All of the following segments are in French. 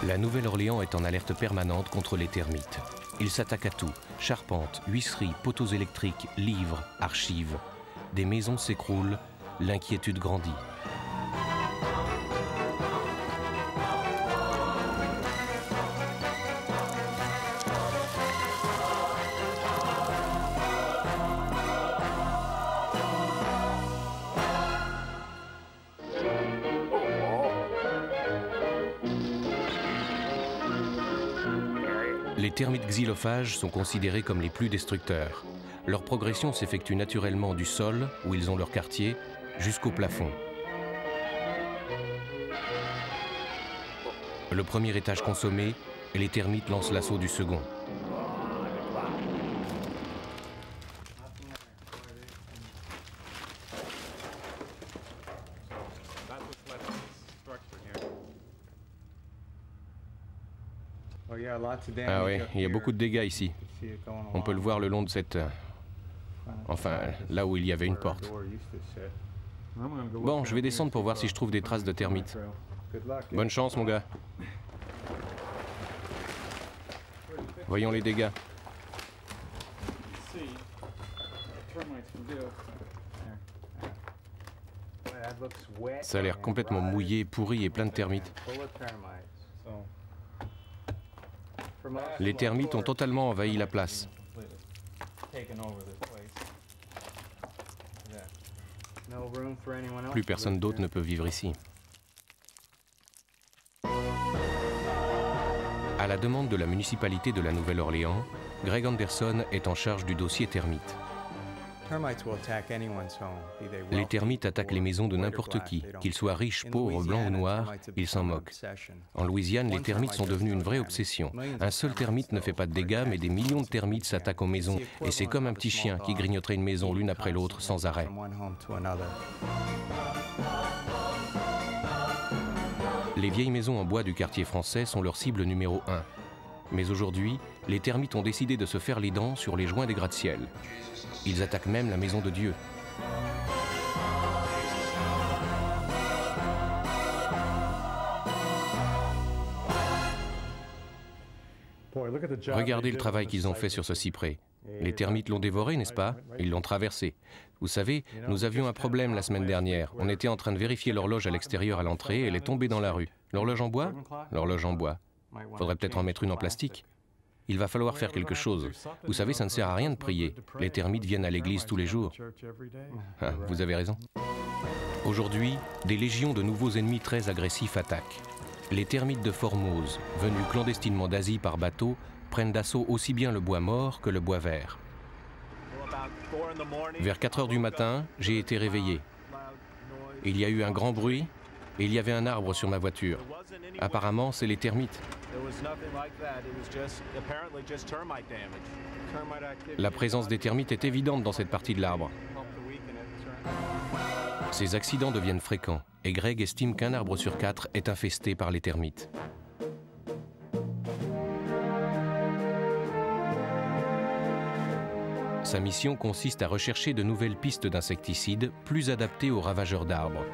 La Nouvelle-Orléans est en alerte permanente contre les termites. Ils s'attaquent à tout. Charpentes, huisseries, poteaux électriques, livres, archives. Des maisons s'écroulent, l'inquiétude grandit. Les termites xylophages sont considérés comme les plus destructeurs. Leur progression s'effectue naturellement du sol, où ils ont leur quartier, jusqu'au plafond. Le premier étage consommé, les termites lancent l'assaut du second. Ah oui, il y a beaucoup de dégâts ici. On peut le voir le long de cette... Enfin, là où il y avait une porte. Bon, je vais descendre pour voir si je trouve des traces de termites. Bonne chance, mon gars. Voyons les dégâts. Ça a l'air complètement mouillé, pourri et plein de termites. Les termites ont totalement envahi la place. Plus personne d'autre ne peut vivre ici. À la demande de la municipalité de la Nouvelle-Orléans, Greg Anderson est en charge du dossier termites. Les termites attaquent les maisons de n'importe qui, qu'ils soient riches, pauvres, blancs ou noirs, ils s'en moquent. En Louisiane, les termites sont devenus une vraie obsession. Un seul termite ne fait pas de dégâts, mais des millions de termites s'attaquent aux maisons, et c'est comme un petit chien qui grignoterait une maison l'une après l'autre sans arrêt. Les vieilles maisons en bois du quartier français sont leur cible numéro 1. Mais aujourd'hui, les termites ont décidé de se faire les dents sur les joints des gratte-ciel. Ils attaquent même la maison de Dieu. Regardez le travail qu'ils ont fait sur ce cyprès. Les termites l'ont dévoré, n'est-ce pas? Ils l'ont traversé. Vous savez, nous avions un problème la semaine dernière. On était en train de vérifier l'horloge à l'extérieur à l'entrée et elle est tombée dans la rue. L'horloge en bois? L'horloge en bois. Faudrait peut-être en mettre une en plastique. Il va falloir faire quelque chose. Vous savez, ça ne sert à rien de prier. Les termites viennent à l'église tous les jours. Ah, vous avez raison. Aujourd'hui, des légions de nouveaux ennemis très agressifs attaquent. Les termites de Formose, venus clandestinement d'Asie par bateau, prennent d'assaut aussi bien le bois mort que le bois vert. Vers 4 heures du matin, j'ai été réveillé. Il y a eu un grand bruit et il y avait un arbre sur ma voiture. Apparemment, c'est les termites. La présence des termites est évidente dans cette partie de l'arbre. Ces accidents deviennent fréquents et Greg estime qu'un arbre sur 4 est infesté par les termites. Sa mission consiste à rechercher de nouvelles pistes d'insecticides plus adaptées aux ravageurs d'arbres.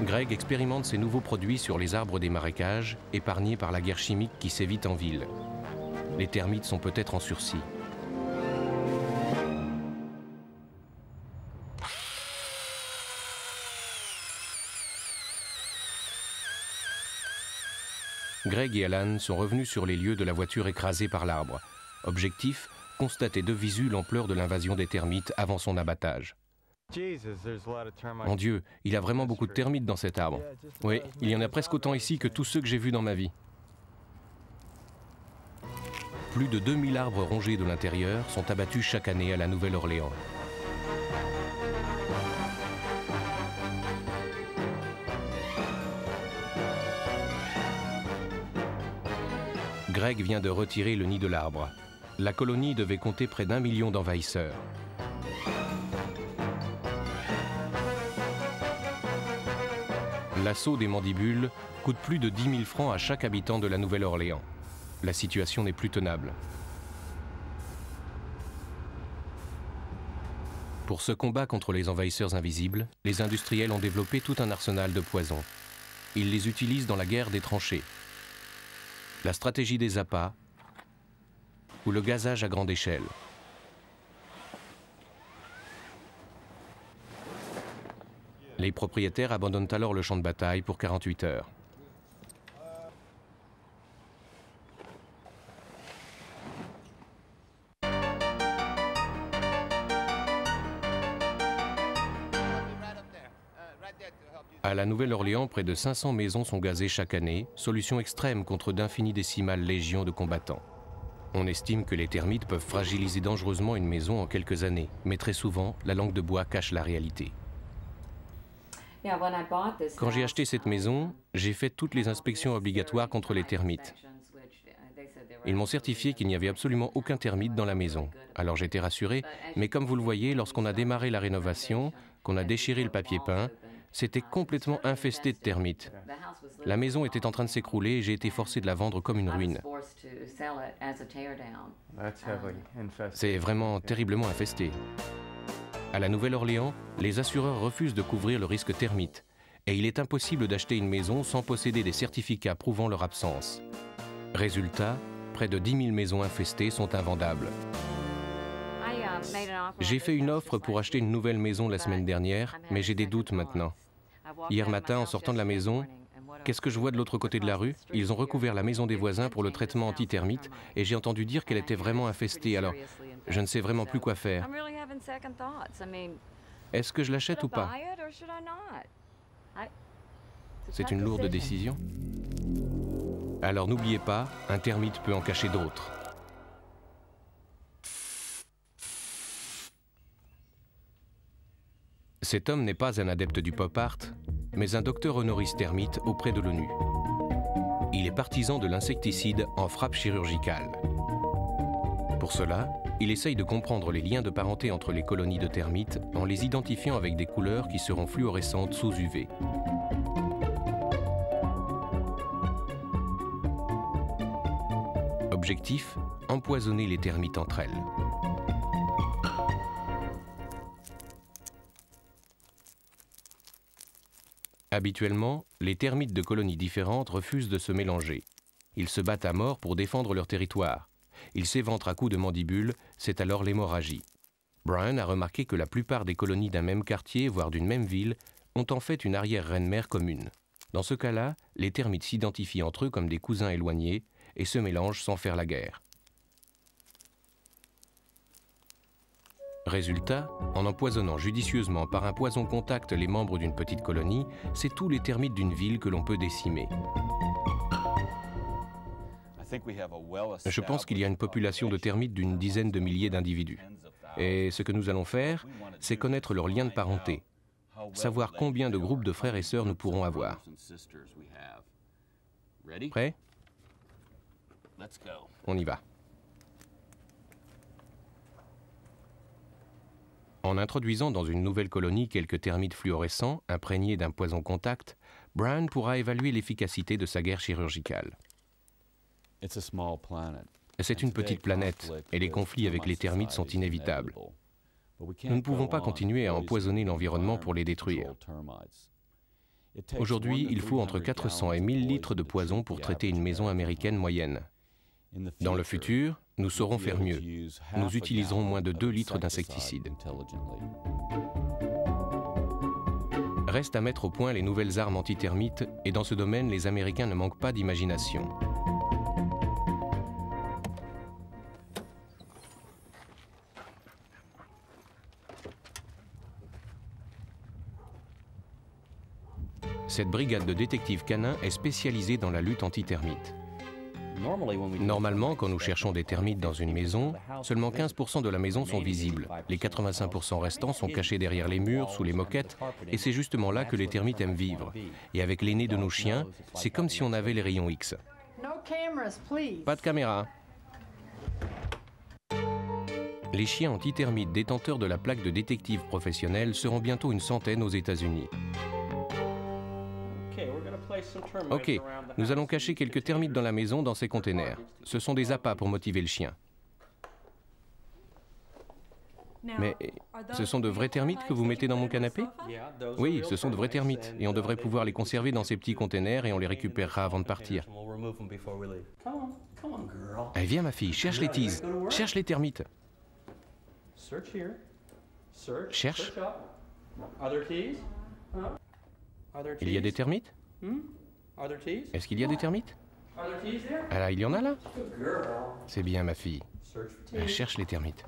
Greg expérimente ces nouveaux produits sur les arbres des marécages, épargnés par la guerre chimique qui sévit en ville. Les termites sont peut-être en sursis. Greg et Alan sont revenus sur les lieux de la voiture écrasée par l'arbre. Objectif, constater de visu l'ampleur de l'invasion des termites avant son abattage. Mon Dieu, il y a vraiment beaucoup de termites dans cet arbre. Oui, il y en a presque autant ici que tous ceux que j'ai vus dans ma vie. Plus de 2000 arbres rongés de l'intérieur sont abattus chaque année à la Nouvelle-Orléans. Greg vient de retirer le nid de l'arbre. La colonie devait compter près d'1 million d'envahisseurs. L'assaut des mandibules coûte plus de 10 000 francs à chaque habitant de la Nouvelle-Orléans. La situation n'est plus tenable. Pour ce combat contre les envahisseurs invisibles, les industriels ont développé tout un arsenal de poisons. Ils les utilisent dans la guerre des tranchées, la stratégie des appâts ou le gazage à grande échelle. Les propriétaires abandonnent alors le champ de bataille pour 48 heures. À la Nouvelle-Orléans, près de 500 maisons sont gazées chaque année, solution extrême contre d'infini-décimales légions de combattants. On estime que les termites peuvent fragiliser dangereusement une maison en quelques années, mais très souvent, la langue de bois cache la réalité. Quand j'ai acheté cette maison, j'ai fait toutes les inspections obligatoires contre les termites. Ils m'ont certifié qu'il n'y avait absolument aucun termite dans la maison. Alors j'étais rassuré, mais comme vous le voyez, lorsqu'on a démarré la rénovation, qu'on a déchiré le papier peint, c'était complètement infesté de termites. La maison était en train de s'écrouler et j'ai été forcé de la vendre comme une ruine. C'est vraiment terriblement infesté. À la Nouvelle-Orléans, les assureurs refusent de couvrir le risque termite et il est impossible d'acheter une maison sans posséder des certificats prouvant leur absence. Résultat, près de 10 000 maisons infestées sont invendables. J'ai fait une offre pour acheter une nouvelle maison la semaine dernière, mais j'ai des doutes maintenant. Hier matin, en sortant de la maison, qu'est-ce que je vois de l'autre côté de la rue? Ils ont recouvert la maison des voisins pour le traitement anti-termite et j'ai entendu dire qu'elle était vraiment infestée, alors je ne sais vraiment plus quoi faire. Est-ce que je l'achète ou pas? C'est une lourde décision. Alors n'oubliez pas, un termite peut en cacher d'autres. Cet homme n'est pas un adepte du pop art, mais un docteur honoris termite auprès de l'ONU. Il est partisan de l'insecticide en frappe chirurgicale. Pour cela, il essaye de comprendre les liens de parenté entre les colonies de termites en les identifiant avec des couleurs qui seront fluorescentes sous UV. Objectif, empoisonner les termites entre elles. Habituellement, les termites de colonies différentes refusent de se mélanger. Ils se battent à mort pour défendre leur territoire. Ils s'éventrent à coups de mandibules, c'est alors l'hémorragie. Brian a remarqué que la plupart des colonies d'un même quartier, voire d'une même ville, ont en fait une arrière-reine-mère commune. Dans ce cas-là, les termites s'identifient entre eux comme des cousins éloignés et se mélangent sans faire la guerre. Résultat, en empoisonnant judicieusement par un poison contact les membres d'une petite colonie, c'est tous les termites d'une ville que l'on peut décimer. Je pense qu'il y a une population de termites d'une dizaine de milliers d'individus. Et ce que nous allons faire, c'est connaître leurs liens de parenté, savoir combien de groupes de frères et sœurs nous pourrons avoir. Prêt? On y va. En introduisant dans une nouvelle colonie quelques termites fluorescents imprégnés d'un poison contact, Brian pourra évaluer l'efficacité de sa guerre chirurgicale. C'est une petite planète et les conflits avec les termites sont inévitables. Nous ne pouvons pas continuer à empoisonner l'environnement pour les détruire. Aujourd'hui, il faut entre 400 et 1000 litres de poison pour traiter une maison américaine moyenne. Dans le futur, nous saurons faire mieux. Nous utiliserons moins de 2 litres d'insecticides. Reste à mettre au point les nouvelles armes antitermites et dans ce domaine, les Américains ne manquent pas d'imagination. Cette brigade de détectives canins est spécialisée dans la lutte antitermite. Normalement, quand nous cherchons des termites dans une maison, seulement 15% de la maison sont visibles. Les 85% restants sont cachés derrière les murs, sous les moquettes, et c'est justement là que les termites aiment vivre. Et avec les nez de nos chiens, c'est comme si on avait les rayons X. Pas de caméra. Les chiens antitermites détenteurs de la plaque de détective professionnel seront bientôt une centaine aux États-Unis. Ok, nous allons cacher quelques termites dans la maison dans ces containers. Ce sont des appâts pour motiver le chien. Mais ce sont de vrais termites que vous mettez dans mon canapé? Oui, ce sont de vrais termites, et on devrait pouvoir les conserver dans ces petits containers et on les récupérera avant de partir. Allez, viens ma fille, cherche les teas, cherche les termites. Cherche. Il y a des termites? Est-ce qu'il y a des termites? Ah là, il y en a là? C'est bien ma fille. Elle cherche les termites.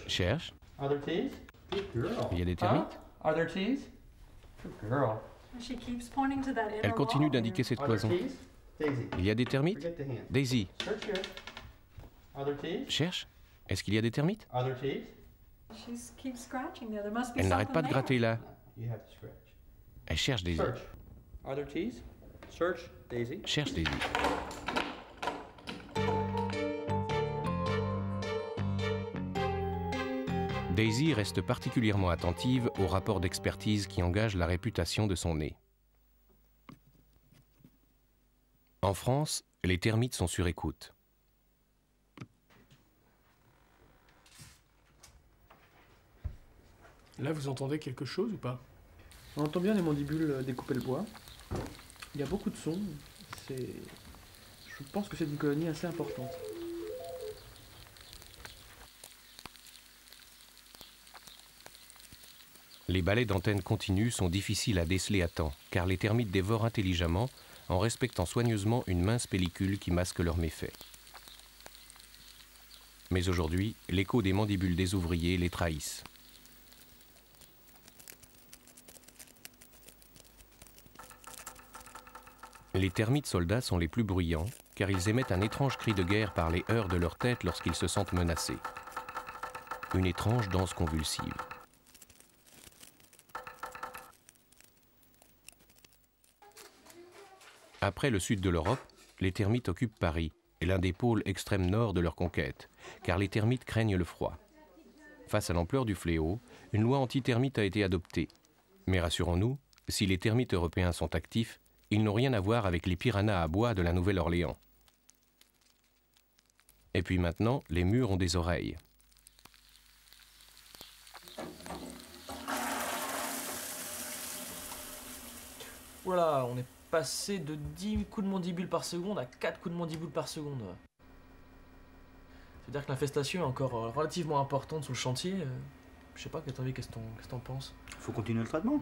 Cherche. Il y a des termites? Elle continue d'indiquer cette cloison. Il y a des termites? Daisy. Cherche. Est-ce qu'il y a des termites? Elle n'arrête pas de gratter là. Elle cherche Daisy. Cherche Daisy. Daisy reste particulièrement attentive au rapport d'expertise qui engage la réputation de son nez. En France, les termites sont sur écoute. Là, vous entendez quelque chose ou pas? On entend bien les mandibules découper le bois. Il y a beaucoup de sons. Je pense que c'est une colonie assez importante. Les balais d'antennes continues sont difficiles à déceler à temps, car les termites dévorent intelligemment en respectant soigneusement une mince pellicule qui masque leurs méfaits. Mais aujourd'hui, l'écho des mandibules des ouvriers les trahissent. Les termites soldats sont les plus bruyants, car ils émettent un étrange cri de guerre par les heurts de leur tête lorsqu'ils se sentent menacés. Une étrange danse convulsive. Après le sud de l'Europe, les termites occupent Paris, l'un des pôles extrême nord de leur conquête, car les termites craignent le froid. Face à l'ampleur du fléau, une loi anti-termite a été adoptée. Mais rassurons-nous, si les termites européens sont actifs, ils n'ont rien à voir avec les piranhas à bois de la Nouvelle-Orléans. Et puis maintenant, les murs ont des oreilles. Voilà, on est passé de 10 coups de mandibule par seconde à 4 coups de mandibule par seconde. C'est-à-dire que l'infestation est encore relativement importante sur le chantier. Je sais pas, qu'est-ce que t'en penses? Faut continuer le traitement.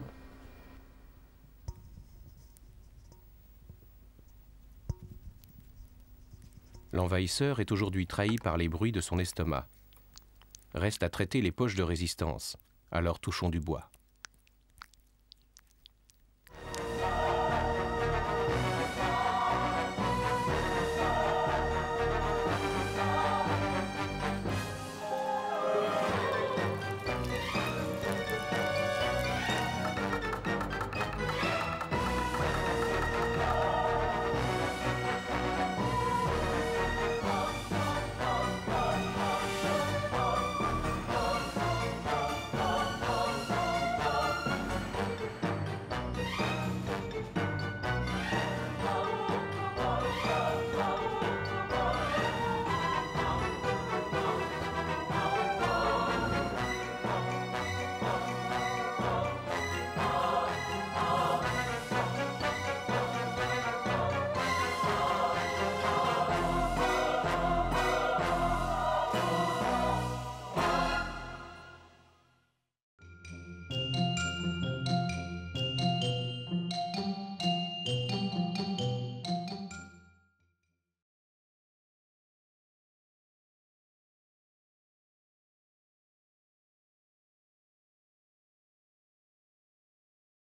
L'envahisseur est aujourd'hui trahi par les bruits de son estomac. Reste à traiter les poches de résistance, alors touchons du bois.